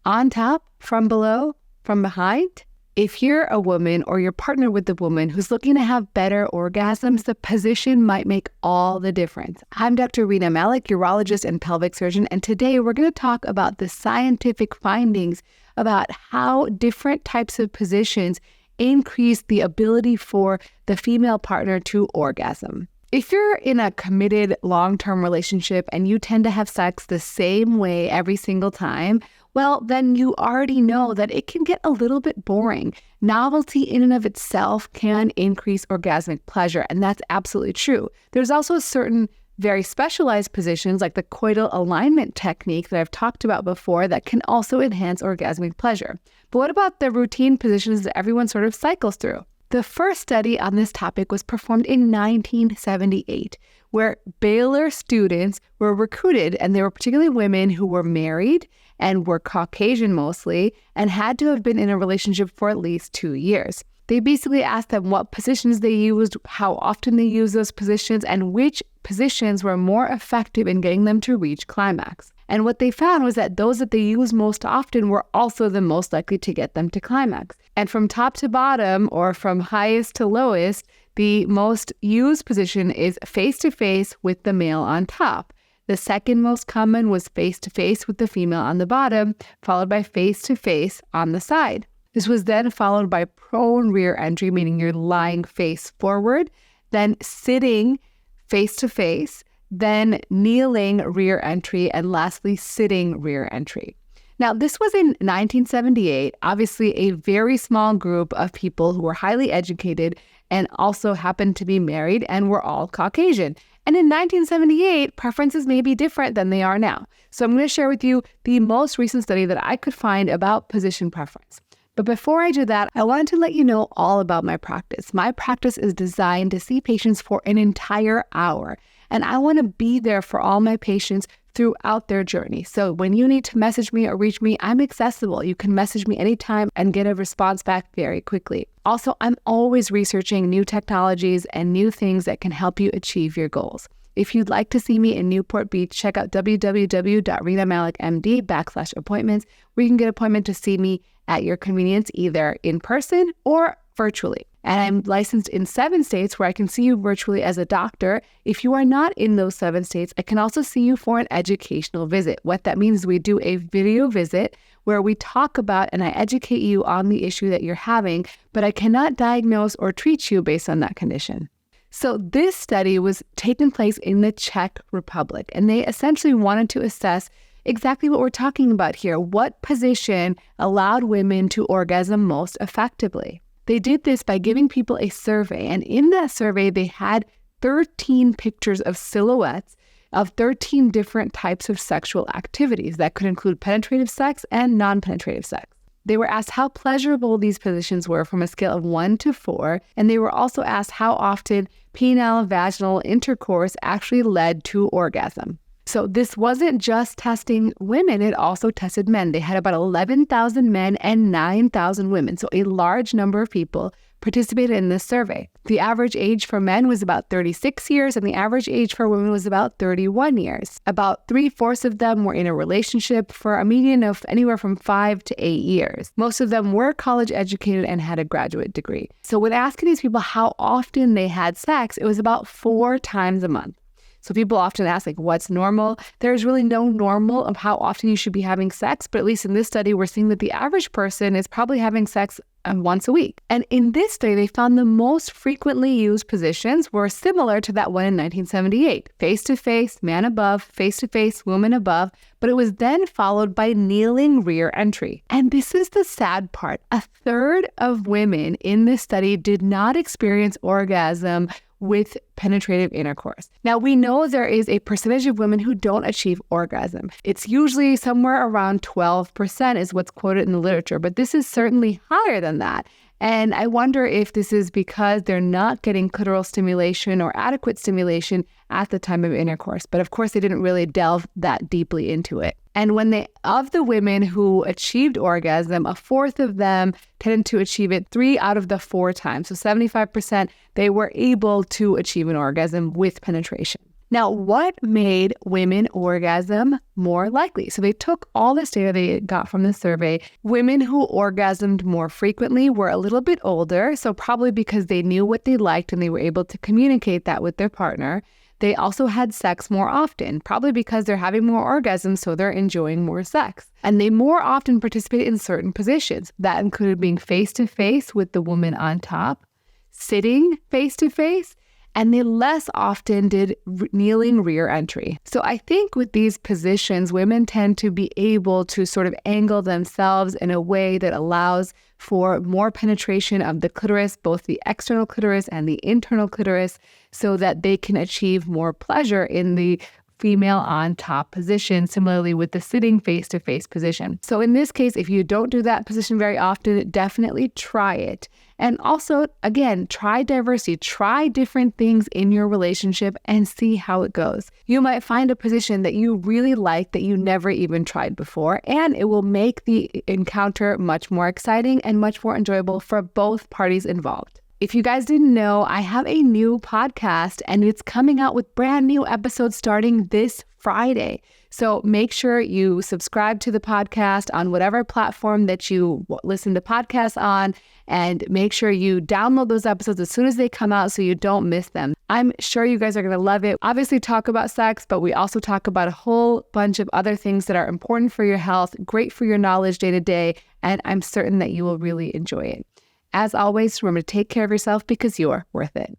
On top, from below, from behind? If you're a woman or you're partnered with a woman who's looking to have better orgasms, the position might make all the difference. I'm Dr. Rina Malik, urologist and pelvic surgeon, and today we're going to talk about the scientific findings about how different types of positions increase the ability for the female partner to orgasm. If you're in a committed long-term relationship and you tend to have sex the same way every single time, well, then you already know that it can get a little bit boring. Novelty in and of itself can increase orgasmic pleasure, and that's absolutely true. There's also certain very specialized positions like the coital alignment technique that I've talked about before that can also enhance orgasmic pleasure. But what about the routine positions that everyone sort of cycles through? The first study on this topic was performed in 1978, where Baylor students were recruited, and they were particularly women who were married and were Caucasian mostly, and had to have been in a relationship for at least 2 years. They basically asked them what positions they used, how often they used those positions, and which positions were more effective in getting them to reach climax. And what they found was that those that they used most often were also the most likely to get them to climax. And from top to bottom, or from highest to lowest, the most used position is face-to-face with the male on top. The second most common was face-to-face with the female on the bottom, followed by face-to-face on the side. This was then followed by prone rear entry, meaning you're lying face forward, then sitting face-to-face, then kneeling rear entry, and lastly, sitting rear entry. Now, this was in 1978, obviously a very small group of people who were highly educated and also happened to be married and were all Caucasian. And in 1978, preferences may be different than they are now. So I'm going to share with you the most recent study that I could find about position preference. But before I do that, I wanted to let you know all about my practice. My practice is designed to see patients for an entire hour, and I want to be there for all my patients throughout their journey. So when you need to message me or reach me, I'm accessible. You can message me anytime and get a response back very quickly. Also, I'm always researching new technologies and new things that can help you achieve your goals. If you'd like to see me in Newport Beach, check out www.rinamalikmd.com/appointments, where you can get an appointment to see me at your convenience, either in person or virtually. And I'm licensed in 7 states where I can see you virtually as a doctor. If you are not in those 7 states, I can also see you for an educational visit. What that means is we do a video visit where we talk about and I educate you on the issue that you're having, but I cannot diagnose or treat you based on that condition. So this study was taking place in the Czech Republic, and they essentially wanted to assess exactly what we're talking about here. What position allowed women to orgasm most effectively? They did this by giving people a survey, and in that survey, they had 13 pictures of silhouettes of 13 different types of sexual activities that could include penetrative sex and non-penetrative sex. They were asked how pleasurable these positions were from a scale of 1 to 4, and they were also asked how often penile-vaginal intercourse actually led to orgasm. So this wasn't just testing women, it also tested men. They had about 11,000 men and 9,000 women, so a large number of people participated in this survey. The average age for men was about 36 years, and the average age for women was about 31 years. About 3/4 of them were in a relationship for a median of anywhere from 5 to 8 years. Most of them were college educated and had a graduate degree. So when asking these people how often they had sex, it was about 4 times a month. So people often ask, like, what's normal? There's really no normal of how often you should be having sex, but at least in this study, we're seeing that the average person is probably having sex once a week. And in this study, they found the most frequently used positions were similar to that one in 1978. Face-to-face, man above, face-to-face, woman above, but it was then followed by kneeling rear entry. And this is the sad part. 1/3 of women in this study did not experience orgasm with penetrative intercourse. Now, we know there is a percentage of women who don't achieve orgasm. It's usually somewhere around 12% is what's quoted in the literature, but this is certainly higher than that. And I wonder if this is because they're not getting clitoral stimulation or adequate stimulation at the time of intercourse. But of course, they didn't really delve that deeply into it. And of the women who achieved orgasm, 1/4 of them tended to achieve it 3 out of the 4 times. So 75%, they were able to achieve an orgasm with penetration. Now, what made women orgasm more likely? So they took all this data they got from the survey. Women who orgasmed more frequently were a little bit older, so probably because they knew what they liked and they were able to communicate that with their partner. They also had sex more often, probably because they're having more orgasms, so they're enjoying more sex. And they more often participated in certain positions. That included being face-to-face with the woman on top, sitting face-to-face, and they less often did kneeling rear entry. So I think with these positions, women tend to be able to sort of angle themselves in a way that allows for more penetration of the clitoris, both the external clitoris and the internal clitoris, so that they can achieve more pleasure in the female on top position, similarly with the sitting face-to-face position. So in this case, if you don't do that position very often, definitely try it. And also, again, try diversity, try different things in your relationship and see how it goes. You might find a position that you really like that you never even tried before, and it will make the encounter much more exciting and much more enjoyable for both parties involved. If you guys didn't know, I have a new podcast and it's coming out with brand new episodes starting this Friday. So make sure you subscribe to the podcast on whatever platform that you listen to podcasts on, and make sure you download those episodes as soon as they come out so you don't miss them. I'm sure you guys are going to love it. Obviously talk about sex, but we also talk about a whole bunch of other things that are important for your health, great for your knowledge day to day, and I'm certain that you will really enjoy it. As always, remember to take care of yourself because you're worth it.